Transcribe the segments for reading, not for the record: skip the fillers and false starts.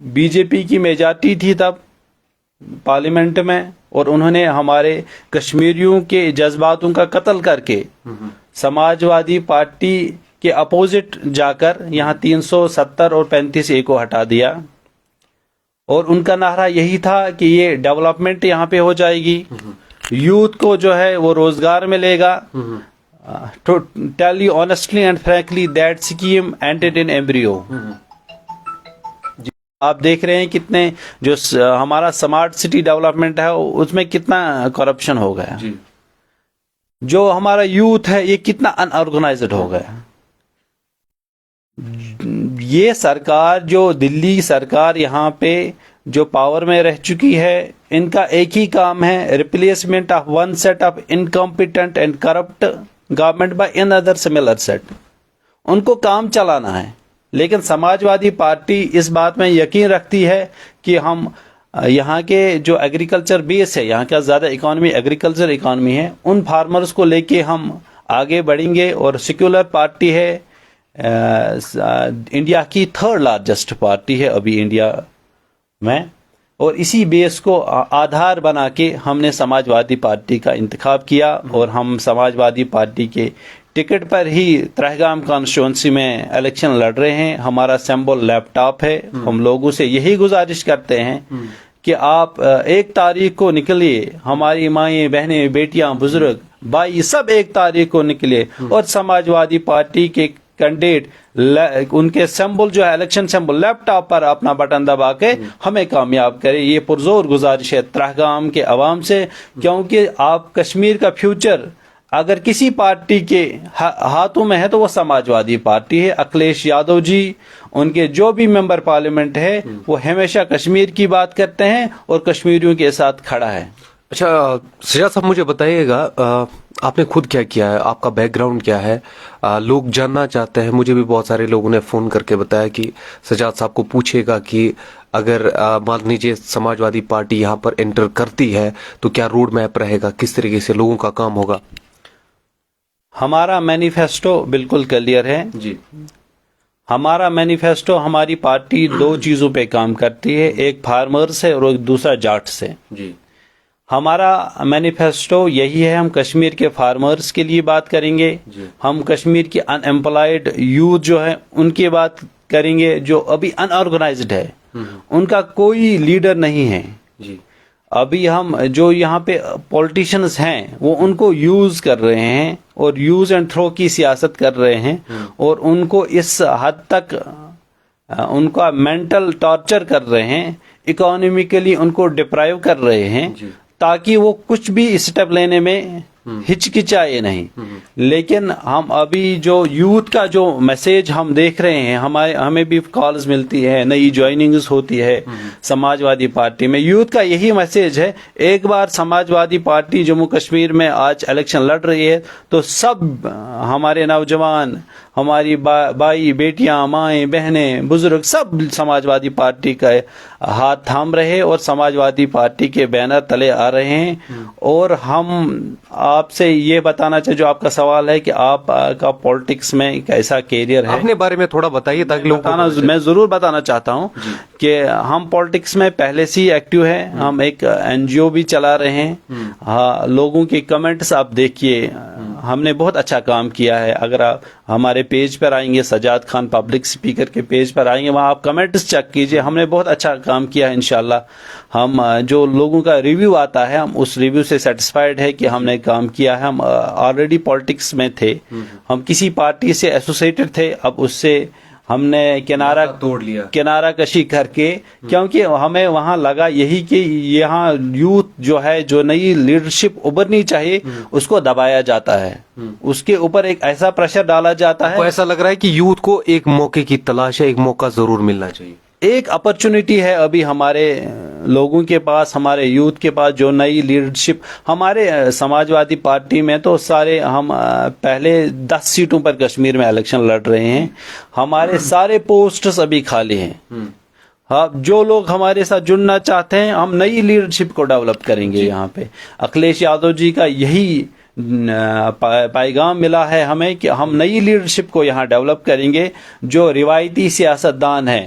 B J پی کی majority تھی تب پارلیمنٹ میں، اور انہوں نے ہمارے کشمیریوں کے جذباتوں کا قتل کر کے سماج وادی پارٹی کے اپوزٹ جا کر یہاں 370 اور 35A کو ہٹا دیا، اور ان کا نعرہ یہی تھا کہ یہ ڈیولپمنٹ یہاں پہ ہو جائے گی، یوتھ کو جو ہے وہ روزگار ملے گا. To tell you honestly and frankly, that scheme ended in embryo. آپ دیکھ رہے ہیں کتنے جو ہمارا سمارٹ سٹی ڈیولپمنٹ ہے اس میں کتنا کرپشن ہو گیا، جو ہمارا یوتھ ہے یہ کتنا ان آرگنائزڈ ہو گیا. یہ سرکار جو دلی سرکار یہاں پہ جو پاور میں رہ چکی ہے، ان کا ایک ہی کام ہے replacement of one set of incompetent and corrupt government by another similar set. ان کو کام چلانا ہے. لیکن سماج وادی پارٹی اس بات میں یقین رکھتی ہے کہ ہم یہاں کے جو ایگریکلچر بیس ہے، یہاں کا زیادہ اکانومی ایگریکلچر اکانومی ہے، ان فارمرز کو لے کے ہم آگے بڑھیں گے. اور سیکولر پارٹی ہے، انڈیا کی 3rd لارجسٹ پارٹی ہے ابھی انڈیا میں، اور اسی بیس کو آدھار بنا کے ہم نے سماج وادی پارٹی کا انتخاب کیا، اور ہم سماج وادی پارٹی کے ٹکٹ پر ہی ترہگام کانسٹیچوئنسی میں الیکشن لڑ رہے ہیں. ہمارا سمبل لیپ ٹاپ ہے. ہم لوگوں سے یہی گزارش کرتے ہیں کہ آپ 1 تاریخ کو نکلیے، ہماری مائیں بہنیں بیٹیاں بزرگ بھائی سب 1 تاریخ کو نکلے، اور سماج وادی پارٹی کے کینڈیڈیٹ ان کے سمبل جو ہے الیکشن سمبل لیپ ٹاپ پر اپنا بٹن دبا کے ہمیں کامیاب کرے. یہ پرزور گزارش ہے ترہگام کے عوام سے، کیونکہ آپ کشمیر کا فیوچر اگر کسی پارٹی کے ہاتھوں میں ہے تو وہ سماج وادی پارٹی ہے. اکھلیش یادو جی، ان کے جو بھی ممبر پارلیمنٹ ہے، وہ ہمیشہ کشمیر کی بات کرتے ہیں اور کشمیریوں کے ساتھ کھڑا ہے. اچھا سجاد صاحب، مجھے بتائیے گا آپ نے خود کیا کیا ہے، آپ کا بیک گراؤنڈ کیا ہے؟ لوگ جاننا چاہتے ہیں. مجھے بھی بہت سارے لوگوں نے فون کر کے بتایا کہ سجاد صاحب کو پوچھے گا کہ اگر مان لیجیے سماج وادی پارٹی یہاں پر انٹر کرتی ہے تو کیا روڈ میپ رہے گا، کس طریقے سے لوگوں کا کام ہوگا؟ ہمارا مینیفیسٹو بالکل کلیئر ہے جی. ہمارا مینیفیسٹو، ہماری پارٹی 2 چیزوں پہ کام کرتی ہے، ایک فارمرز ہے اور دوسرا جاٹس ہے. جی. ہمارا مینیفیسٹو یہی ہے، ہم کشمیر کے فارمرز کے لیے بات کریں گے. ہم کشمیر کی ان ایمپلائڈ یوتھ جو ہے ان کی بات کریں گے، جو ابھی ان آرگنائزڈ ہے، ان کا کوئی لیڈر نہیں ہے. جی. ابھی ہم جو یہاں پہ پولیٹیشینز ہیں وہ ان کو یوز کر رہے ہیں اور یوز اینڈ تھرو کی سیاست کر رہے ہیں، اور ان کو اس حد تک ان کا مینٹل ٹارچر کر رہے ہیں، اکانومیکلی ان کو ڈپرائیو کر رہے ہیں، تاکہ وہ کچھ بھی اسٹیپ لینے میں ہچکچائے نہیں. لیکن ہم ابھی جو یوتھ کا جو میسج ہم دیکھ رہے ہیں، ہمیں بھی کالز ملتی ہے، نئی جوائننگز ہوتی ہے سماج وادی پارٹی میں. یوتھ کا یہی میسج ہے، ایک بار سماج وادی پارٹی جموں کشمیر میں آج الیکشن لڑ رہی ہے تو سب ہمارے نوجوان، ہماری بھائی بیٹیاں، مائیں بہنیں بزرگ سب سماج وادی پارٹی کا ہاتھ تھام رہے اور سماج وادی پارٹی کے بینر تلے آ رہے ہیں. اور ہم آپ سے یہ بتانا چاہے، جو آپ کا سوال ہے کہ آپ کا پولیٹکس میں کیسا کیریئر ہے، اپنے بارے میں تھوڑا بتائیے تاکہ لوگ میں ضرور بتانا چاہتا ہوں کہ ہم پولیٹکس میں پہلے سے ہی ایکٹیو ہیں. ہم ایک NGO بھی چلا رہے ہیں. ہاں، لوگوں کے کمنٹس آپ دیکھیے، ہم نے بہت اچھا کام کیا ہے. اگر آپ ہمارے پیج پر آئیں گے، سجاد خان پبلک اسپیکر کے پیج پر آئیں گے، وہاں آپ کمنٹس چیک کیجئے. ہم نے بہت اچھا کام کیا ہے. انشاءاللہ ہم جو لوگوں کا ریویو آتا ہے، ہم اس ریویو سے سیٹسفائیڈ ہے کہ ہم نے کام کیا ہے. ہم آلریڈی پولیٹکس میں تھے، ہم کسی پارٹی سے ایسوسیٹڈ تھے، اب اس سے ہم نے کنارہ کشی کر کے، کیونکہ ہمیں وہاں لگا یہی کہ یہاں یوتھ جو ہے، جو نئی لیڈرشپ ابھرنی چاہیے، اس کو دبایا جاتا ہے، اس کے اوپر ایک ایسا پریشر ڈالا جاتا ہے. ایسا لگ رہا ہے کہ یوتھ کو ایک موقع کی تلاش ہے، ایک موقع ضرور ملنا چاہیے. ایک اپرچونٹی ہے ابھی ہمارے لوگوں کے پاس، ہمارے یوتھ کے پاس، جو نئی لیڈرشپ ہمارے سماج وادی پارٹی میں تو سارے ہم پہلے 10 سیٹوں پر کشمیر میں الیکشن لڑ رہے ہیں. ہمارے سارے پوسٹس ابھی خالی ہیں. ہاں، جو لوگ ہمارے ساتھ جڑنا چاہتے ہیں، ہم نئی لیڈرشپ کو ڈیولپ کریں گے. یہاں پہ اکھلیش یادو جی کا یہی پیغام ملا ہے ہمیں کہ ہم نئی لیڈرشپ کو یہاں ڈیولپ کریں گے. جو روایتی سیاست دان ہیں،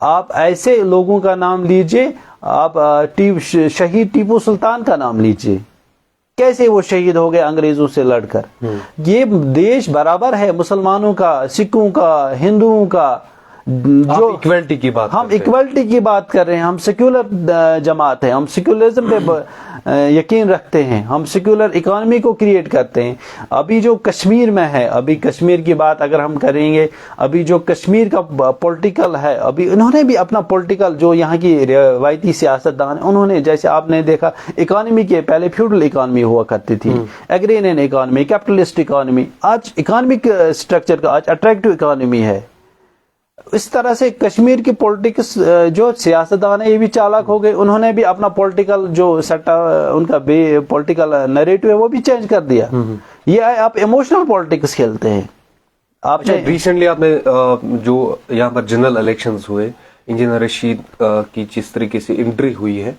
آپ ایسے لوگوں کا نام لیجئے, آپ شہید ٹیپو سلطان کا نام لیجئے, کیسے وہ شہید ہو گئے انگریزوں سے لڑ کر. یہ دیش برابر ہے مسلمانوں کا, سکھوں کا, ہندوؤں کا. جو ایکویلٹی کی بات ہم ایکویلٹی کی بات کر رہے ہیں, ہم سیکولر جماعت ہیں, ہم سیکولرزم پہ یقین رکھتے ہیں, ہم سیکولر اکانومی کو کریٹ کرتے ہیں. ابھی جو کشمیر میں ہے, ابھی کشمیر کی بات اگر ہم کریں گے, ابھی جو کشمیر کا پولیٹیکل ہے, ابھی انہوں نے بھی اپنا پولیٹیکل, جو یہاں کی روایتی سیاستدان ہیں, انہوں نے, جیسے آپ نے دیکھا اکانومی کے پہلے فیوڈل اکانومی ہوا کرتی تھی, ایگرینین اکانومی, کیپٹلسٹ اکانومی, آج اکانومک اسٹرکچر کا آج اٹریکٹو اکانومی ہے. اس طرح سے کشمیر کی پولیٹکس, جو سیاستدان ہیں یہ بھی چالاک ہو گئے, انہوں نے بھی اپنا پولیٹیکل جو سٹا, ان کا پولیٹیکل نیریٹو ہے وہ بھی چینج کر دیا. یہ آپ ایموشنل پولیٹکس کھیلتے ہیں. آپ نے ریسنٹلی آپ نے جو یہاں پر جنرل الیکشنز ہوئے, انجینئر رشید کی جس طریقے سے انٹری ہوئی ہے,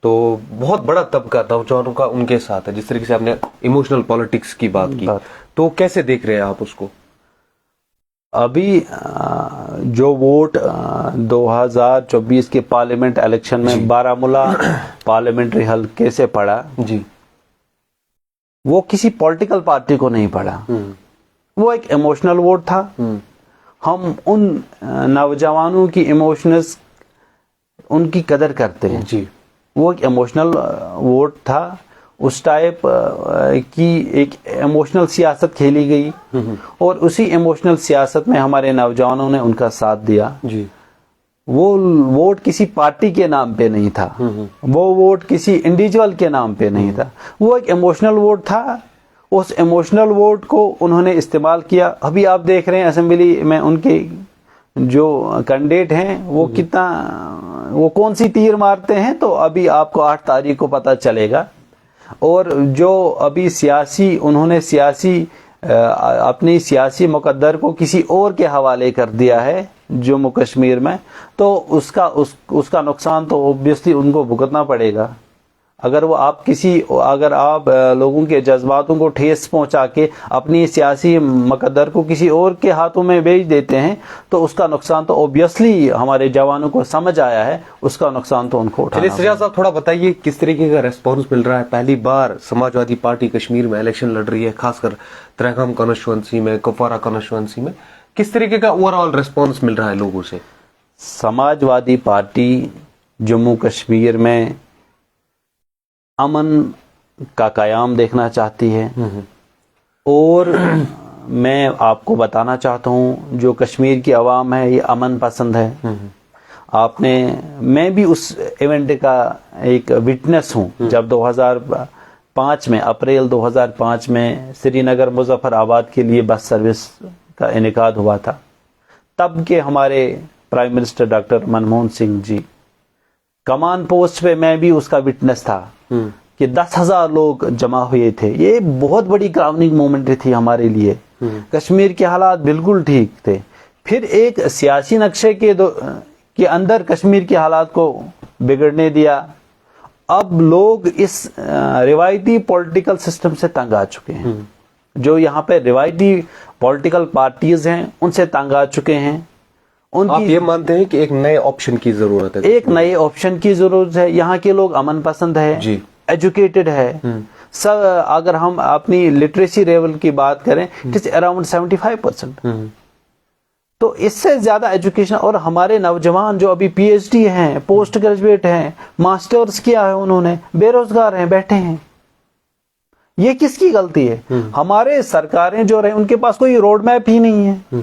تو بہت بڑا طبقہ نوجوانوں کا ان کے ساتھ ہے. جس طریقے سے آپ نے ایموشنل پالیٹکس کی بات کی, تو کیسے دیکھ رہے ہیں آپ اس کو؟ ابھی جو ووٹ 2024 کے پارلیمنٹ الیکشن میں بارہمولہ پارلیمنٹری حلقے سے پڑا, جی, وہ کسی پولیٹیکل پارٹی کو نہیں پڑا, وہ ایک ایموشنل ووٹ تھا. ہم ان نوجوانوں کی ایموشنز, ان کی قدر کرتے ہیں. جی, وہ ایک ایموشنل ووٹ تھا. اس ٹائپ کی ایک ایموشنل سیاست کھیلی گئی, اور اسی ایموشنل سیاست میں ہمارے نوجوانوں نے ان کا ساتھ دیا. جی, وہ ووٹ کسی پارٹی کے نام پہ نہیں تھا, وہ ووٹ کسی انڈیویجول کے نام پہ نہیں تھا, وہ ایک ایموشنل ووٹ تھا. اس ایموشنل ووٹ کو انہوں نے استعمال کیا. ابھی آپ دیکھ رہے ہیں اسمبلی میں ان کے جو کینڈیڈیٹ ہیں وہ کتنا, وہ کون سی تیر مارتے ہیں, تو ابھی آپ کو 8 تاریخ کو پتہ چلے گا. اور جو ابھی سیاسی, انہوں نے سیاسی اپنی سیاسی مقدر کو کسی اور کے حوالے کر دیا ہے جموں کشمیر میں, تو اس کا نقصان تو اوبویسلی ان کو بھگتنا پڑے گا. اگر آپ لوگوں کے جذباتوں کو ٹھیس پہنچا کے اپنی سیاسی مقدر کو کسی اور کے ہاتھوں میں بیچ دیتے ہیں, تو اس کا نقصان تو اوبویسلی ہمارے جوانوں کو سمجھ آیا ہے, اس کا نقصان تو ان کو اٹھانا ہے. سجاد صاحب تھوڑا بتائیے کس طریقے کا ریسپانس مل رہا ہے؟ پہلی بار سماجوادی پارٹی کشمیر میں الیکشن لڑ رہی ہے, خاص کر تریگام کانسٹیچوئنسی میں, کپوارہ کانسٹیچوئنسی میں. کس طریقے کا اوور آل ریسپانس مل رہا ہے لوگوں سے؟ سماجوادی پارٹی جموں کشمیر میں امن کا قیام دیکھنا چاہتی ہے, اور میں آپ کو بتانا چاہتا ہوں جو کشمیر کی عوام ہے یہ امن پسند ہے. میں بھی اس ایونٹ کا ایک وٹنس ہوں, جب 2005 میں, اپریل 2005 میں سری نگر مظفر آباد کے لیے بس سروس کا انعقاد ہوا تھا. تب کے ہمارے prime minister doctor Manmohan Singh ji کمان پوسٹ پہ, میں بھی اس کا وٹنس تھا کہ 10,000 لوگ جمع ہوئے تھے. یہ بہت بڑی کراؤننگ مومنٹ تھی ہمارے لیے. کشمیر کے حالات بالکل ٹھیک تھے. پھر ایک سیاسی نقشے کے اندر کشمیر کے حالات کو بگڑنے دیا. اب لوگ اس روایتی پولیٹیکل سسٹم سے تنگ آ چکے ہیں. جو یہاں پہ روایتی پولیٹیکل پارٹیز ہیں ان سے تنگ آ چکے ہیں. آپ یہ مانتے ہیں کہ ایک نئے آپشن کی ضرورت ہے؟ ایک نئے آپشن کی ضرورت ہے. یہاں کے لوگ امن پسند ہے, ایجوکیٹڈ ہے. اگر ہم اپنی لٹریسی لیول کی بات کریں اٹ از اراؤنڈ 75%. تو اس سے زیادہ ایجوکیشن, اور ہمارے نوجوان جو ابھی پی ایچ ڈی ہیں, پوسٹ گریجویٹ ہیں, ماسٹرز کیا ہے انہوں نے, بے روزگار ہیں, بیٹھے ہیں. یہ کس کی غلطی ہے؟ ہمارے سرکاریں جو رہے ان کے پاس کوئی روڈ میپ ہی نہیں ہے.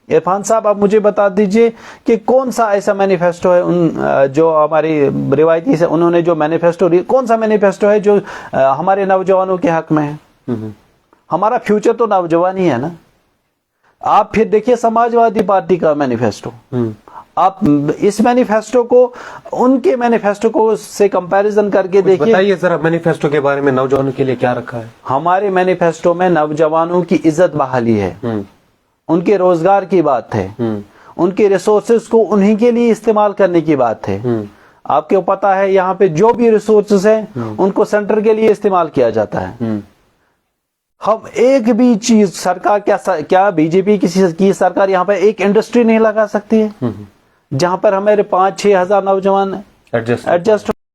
عرفان صاحب آپ مجھے بتا دیجئے کہ کون سا ایسا مینیفیسٹو ہے جو ہماری روایتی سے انہوں نے جو مینیفیسٹو, کون سا مینیفیسٹو ہے جو ہمارے نوجوانوں کے حق میں ہے؟ ہمارا فیوچر تو نوجوان ہی ہے نا. آپ پھر دیکھیے سماجوادی پارٹی کا مینیفیسٹو, آپ اس مینیفیسٹو کو ان کے مینیفیسٹو کو سے کمپیریزن کر کے دیکھیے. بتائیے ذرا مینیفیسٹو کے بارے میں, نوجوانوں کے لیے کیا رکھا ہے؟ ہمارے مینیفیسٹو میں نوجوانوں کی عزت بحالی ہے, ان کے روزگار کی بات ہے, ان کے ریسورسز کو انہی کے لیے استعمال کرنے کی بات ہے. آپ کو پتا ہے یہاں پہ جو بھی ریسورسز ہیں ان کو سینٹر کے لیے استعمال کیا جاتا ہے. ہم ایک بھی چیز, سرکار کیا بی جے پی کی سرکار یہاں پہ ایک انڈسٹری نہیں لگا سکتی ہے؟ جہاں پر ہمارے 5-6 ہزار نوجوان ایڈجسٹ